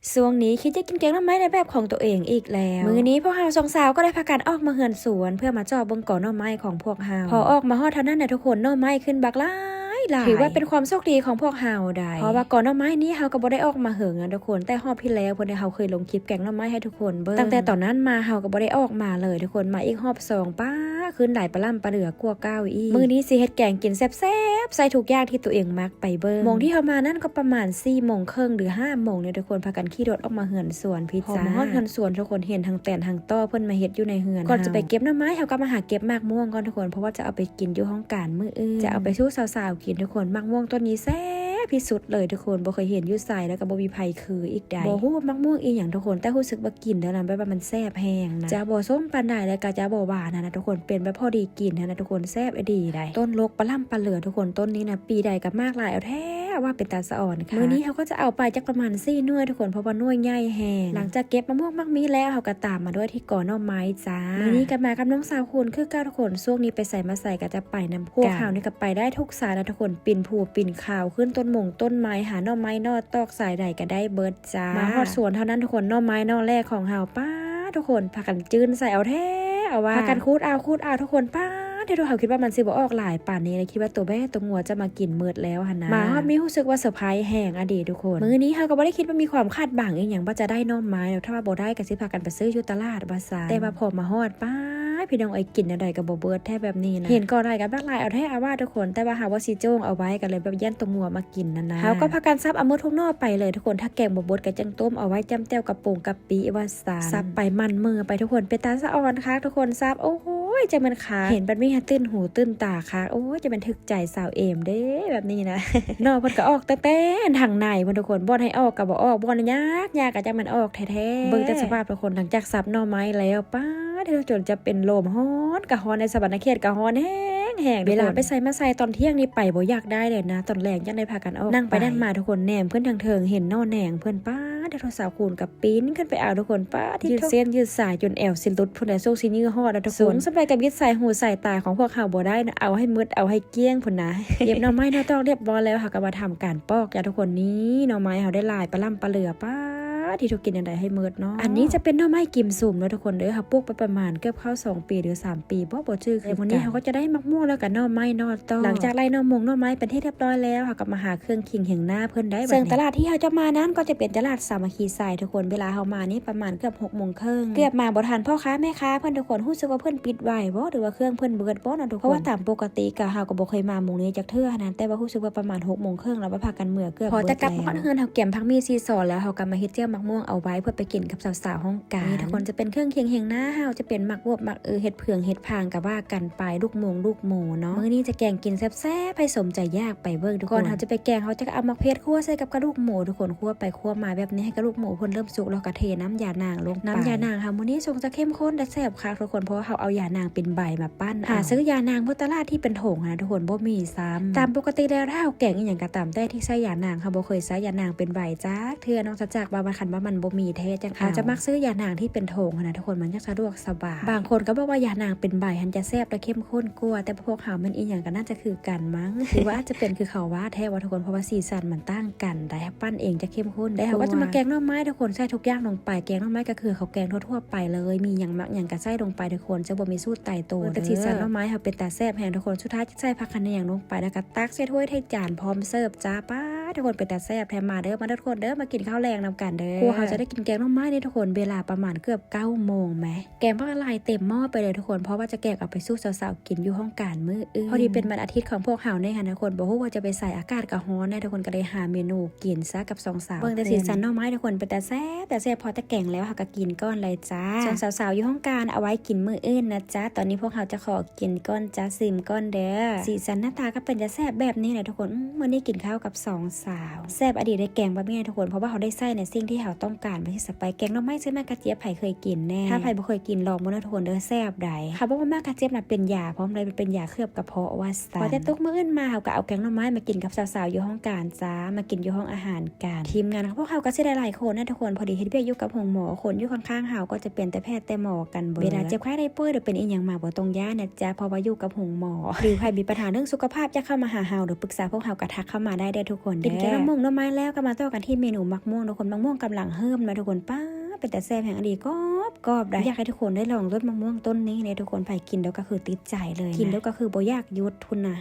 ช่วงนี้คิดจะกินแกงหน่อไม้ในแบบของตัวเองอีกแล้วมื้อนี้พวกเฮาสองสาวก็ได้พากันออกมาเฮือนสวนเพื่อมาเจาะเบิ่งก่อหน่อไม้ของพวกเฮาพอออกมาฮอดเท่านั้นน่ะทุกคนหน่อไม้ขึ้นบักหลายถือว่าเป็นความโชคดีของพวกเฮาได้เพราะว่าก่อนหน่อไม้นี้เฮาก็บ่ได้ออกมาเหิงนะทุกคนแต่รอบที่แล้วเพิ่นเฮาเคยลงคลิปแกงหน่อไม้ให้ทุกคนเบิ่งตั้งแต่ตอนนั้นมาเฮาก็บ่ได้ออกมาเลยทุกคนมาอีกรอบ2ป้าขึ้นหลายปลาล่ำปลาเหลือกว่าเก้าอีกมื้อนี้สิเฮ็ดแกงกินแซ่บๆใส่ทุกอย่างที่ตัวเองมักไปเบิ่งโมงที่เฮามานั่นก็ประมาณ 4:30 หรือ 5:00 เนี่ยทุกคนพากันขี่รถออกมาเฮือนสวนพี่จ้าพอมาฮอดเฮือนสวนทุกคนเห็นทั้งแตนทั้งต้อเพิ่นมาเฮ็ดอยู่ในเฮือนก่อนจะไปเก็บหน่อไม้เฮาก็มาหาเก็บมากม่วงก่อนทุกคนเพราะว่าจะเอาไปกินอยู่ห้องการมื้ออื่นจะเอาไปสู้สาวๆกินทุกคนมากม่วงต้นนี้แซ่บที่สุดเลยทุกคนบ่เคยเห็นอยู่ไสแล้วก็บ่มีไผคืออีกใดบ่ฮู้ว่ามะม่วงอีหยังทุกคนแต่รู้สึกว่ากินแล้วนั้นแบบว่ามันแซ่บแฮงนะจะบ่ส้มปานใดแล้วก็จะบ่หวานนะทุกคนเป็นแบบพอดีกินนะทุกคนแซ่บดีได้ต้นลกปลาล่ำปลาเหลือทุกคนต้นนี้นะปีใดก็มากหลายเอาแท้ว่าเป็นตาสะอ่อนค่ะมื้อนี้เฮาก็จะเอาไปจักประมาณ4หน่วยทุกคนเพราะว่าหน่วยใหญ่แฮงหลังจากเก็บมะม่วงมักมีแล้วเฮาก็ตามมาด้วยที่ก่อหน่อไม้จ้ามื้อนี้ก็มากับน้องสาวคุณคือเก้าทุกคนช่วงนี้ไปใส่มาใส่ก็จะไปนำพวกข่าวนี่ก็ไปได้ทุกสายนะทุกคนปิ่นผูปิ่นข่าวขึ้นต้นมงต้นไม้หาหน่อไม้นอตอกสายใดก็ได้เบิดจ้ามาฮอดสวนเท่านั้นทุกคนหน่อไม้นอแรกของเฮาป้าทุกคนพากันจื้นใส่เอาแท้เอาว่าพากันคูดเอาทุกคนป้าเดี๋ยวเราคิดว่ามันสิบ่ออกหลายป่านนี้เลยคิดว่าตัวแม่ตัวงัวจะมากินมืดแล้วหั่นนะมาฮอดมีรู้สึกว่าเซอร์ไพรส์แห้งอดีทุกคนมื้อนี้เฮาก็บ่ได้คิดว่ามีความคาดหวังอีหยังว่าจะได้หน่อไม้แล้วถ้าว่าบ่ได้ก็สิพากันไปซื้ออยู่ตลาดว่าซะแต่ว่าพอมาฮอดป้าพี่น้องไอ้กินอะไรก็บ่เบิดแท้แบบนี้นะเห็นก็ได้กับบักหลายเอาแท้เอาว่าทุกคนแต่ว่าหาว่าสิโจ้งเอาไว้กันเลยแบบยันตัวงัวมากินนั่นนะเฮาก็พากันซับเอามือทุกนอกไปเลยทุกคนถ้าแกงบ่เบิดก็จังต้มเอาไว้จ้ำแต้วกระโปงกะปิว่าซะซับไปมันมือไปทุกคนเป็นตาสะอ่อนค่ะทุกคนซับโอ้โหจะมันขาเห็นบัดมีหาตื้นหูตื้นตาค่ะโอ้ยจะเป็นทึกใจสาวเอมเด้แบบนี้นะนอกเพิ่นก็ออกแต่ทางในเพิ่นทุกคนบ่ให้ออกก็บ่ออกบ่ยากก็จังมันออกแท้ๆเบิ่งแต่สภาพทุกคนหลังจากซับหน่อไม้แล้วป้าที่เราจนจะเป็นลมฮ้อนกะฮ้อนในสวรรค์เขตกะฮ้อนแห้งเวลาไปใส่มาใส่ตอนเที่ยงนี่ไปบ่อยากได้เลยนะตอนแรกยังได้พากันออกนั่งไปนั่งมาทุกคนแหนมเพื่อนทางเทิงเห็นนอแหนงเพื่อนป้าเดี๋ยวโทรศัพท์คูณกับปีนขึ้นไปเอาทุกคนป้าที่ยืดเส้นยืดสายจนแอวสิลุดพุ่นโซกซิยื้อฮอดทุกคนสำหรับกับยึดสายหูสายตาของพวกเขาบ่ได้นะเอาให้มืดเอาให้เกี้ยงพุ่นนะเก็บหน่อไม้หน่อตอกเรียบร้อยแล้วค่ะก็มาทำการปอกยาทุกคนนี้หน่อไม้เขาได้ลายปลาล่ำปลาเหลือป้าที่ทุกกินอย่างไรให้มืดเนาะอันนี้จะเป็นหน่อไม้กิมสุ่มเนาะทุกคนเด้อค่ะปลูกไปประมาณเกือบเข้า2 ปีหรือ3 ปีบ่ชื่อคือวันนี้เขาก็จะได้มักม่วงแล้วกับหน่อไม้นอตอหลังจากไล่หน่อไม้เป็นที่เรียบร้อยแล้วค่ะก็มาหาเครื่องคิงแห่งหน้าเพิ่นได้ซึ่งตลาดที่เขาจะมานั้นก็จะเป็นตลาดสามัคคีทรายทุกคนเวลาเขามานี่ประมาณเกือบ6:30เกือบมาบ่ทันพ่อค้าแม่ค้าเพิ่นทุกคนรู้สึกว่าเพิ่นปิดไว้บ่หรือว่าเครื่องเพิ่นเบิดบ่นะทุกคนเพราะว่าตามปกติก็เฮาก็บ่เคยมาหมู่นี้จักเทื่อนั้นแต่ว่ารู้สึกว่าประมาณ6:30แล้วว่าพากันเมื่อเกือบพอจะกลับฮอดเฮือนเฮาเก็บผักมีซีซอแล้วเฮาก็มาเฮ็ดเจียวมักม่วงเอาไว้เพื่อไปกินกับสาวๆห้องการนี่ทุกคนจะเป็นเครื่องเคียงแห่งหน้าเฮาจะเป็นมักบวบมักเห็ดเผืองเห็ดพางกับว่ากันไปลูกหมูเนาะมื้อนี้จะแกงกินแซ่บๆให้สมใจยากไปเบิ่งทุกคนเฮาจะไปแกงเฮาจะเอามักเพชรคั่วใส่กับกระดูกหมูทุกคนคั่วไปคั่วมาแบบนี้ให้กระดูกหมูเพิ่นเริ่มสุกแล้วก็เทน้ำยานางลงน้ำยานางเฮามื้อนี้ทรงจะเข้มข้นและแซ่บค่ะทุกคนเพราะว่าเฮาเอายานางเป็นใบมาปั้นหาซื้อยานางบนตลาดที่เป็นโถงนะทุกคนบ่มีซ้ำตามปกติแล้วถ้าเฮาแกงอีหยังก็ตามแต่ที่ใส่ยานางเฮาบ่เคยใส่ยานางเป็นใบจ้าเทื่อนอกจากว่ามันคันว่ามันบ่มีแท้จังจะมักซื้อยานางที่เป็นโถงนะทุกคนมันจะสะดวกสบายบางคนก็บอกว่ายานางเป็นใบมันจะแซ่บและเข้มข้นกว่าแต่พวกเขามันอีหยังก็น่าจะคือกันมั้งหรือว่าจะเป็นคือเขาว่าแท้ว่าทุกคนเพราะว่าสีสันมันต่างกันแต่ปั้นเองจะเข้มข้นได้ว่าจะมาแกงหน่อไม้ทุกคนใส่ทุกอย่างลงไปแกงหน่อไม้ก็คือเขาแกงทั่วๆไปเลยมีอย่างมักอย่างกระใส่ลงไปทุกคนจะบ่มีสูตรตายตัวแต่สีสันหน่อไม้เขาเป็นตาแซ่บแห้งทุกคนสุดท้ายจะใส่ผักคะแนนลงไปแล้วก็ตักใส่ถ้วยให้จานพร้อมเสิร์ฟจ้าป้าทุกคนเป็นตาแซ่บแถมมาเด้อมาทุกคนเด้อมากินข้าวแรงนำกันเด้อพวกเขาจะได้กินแกงหน่อไม้ในทุกคนเวลาประมาณเกือบ9:00ไหมแกงผักลายเต็มหม้อไปเลยทุกคนเพราะว่าจะแกงเอาไปสู้สาวๆกินอยู่ห้องการมื้ออื่นพอดีเป็นวันอาทิตย์ของพวกเขาในค่ะทุกคนบอกว่าจะไปใส่อากาศกับฮ้อนทุกคนก็เลยหาเมนูกินซะกับ2 สาวเบิ่งแต่สีสันหน่อไม้ทุกคนเป็นแต่แซ่บพอจะแกงแล้วค่ะก็กินก้อนเลยจ้าสาวๆอยู่ห้องการเอาไว้กินมื้ออื่นนะจ๊ะตอนนี้พวกเขาจะขอกินก้อนจ้าซิมก้อนเด้อสีสันหน้าตาก็เป็นจะแซ่บแบบนี้แหละทุกคนมื้อนี้กินข้าวกับ2 สาวแซ่บอดีตได้แกงแบบนี้ทุกคนเพราะว่าเขาได้ใส่ในสิ่งที่เขาต้องการไม่ใช่สไปแกงหน่อไม้ใช่ไหมกระเจี๊ยบไผ่เคยกินแน่ถ้าไผ่บ่เคยกินลองมื้อนะทุกคนเด้อแซ่บใดค่ะบอกว่ามากกระเจี๊ยบน่ะเป็นยาพร้อมเลยเป็นยาเคลือบกระเพาะว่าซะพอแต่ตกมื้ออื่นมาเขาก็เอาแกงหน่อไม้มากินกับสาวๆอยู่ห้องการจ้ามากินอยู่ห้องอาหารการทีมงานของพวกเขาก็สิได้หลายคนนะทุกคนพอดีเฮ็ดเวียกอยู่กับห้องหมอคนอยู่ข้างๆเขาก็จะเป็นแต่แพทย์แต่หมอกันเวลาเจ็บไข้ได้ป่วยหรือเป็นอีหยังมาบ่ต้องย้านะจ๊ะเพราะว่าอยู่กับห้องหมอหรือใครมีปัญหาเรื่องสุขภาพจะเข้ามาหาเฮาหรือปรึกษาพวกเขาก็ทักเข้ามาได้ทุกคนเ กินแกงน้ำม่วงน้ำไม้แล้วก็มาต่อกันที่เมนูมักม่วงทุกคนมักม่วงกำลังเฮิ่มนะทุกคนป้าเป็นแต่แซ่บแห่งอดีตกรอบได้อยากให้ทุกคนได้ลองรสมะม่วงต้นนี้เลยทุกคนไปกินแล้วก็คือติดใจเลยกินแล้วก็คือบ่อยากหยุดทุนนะ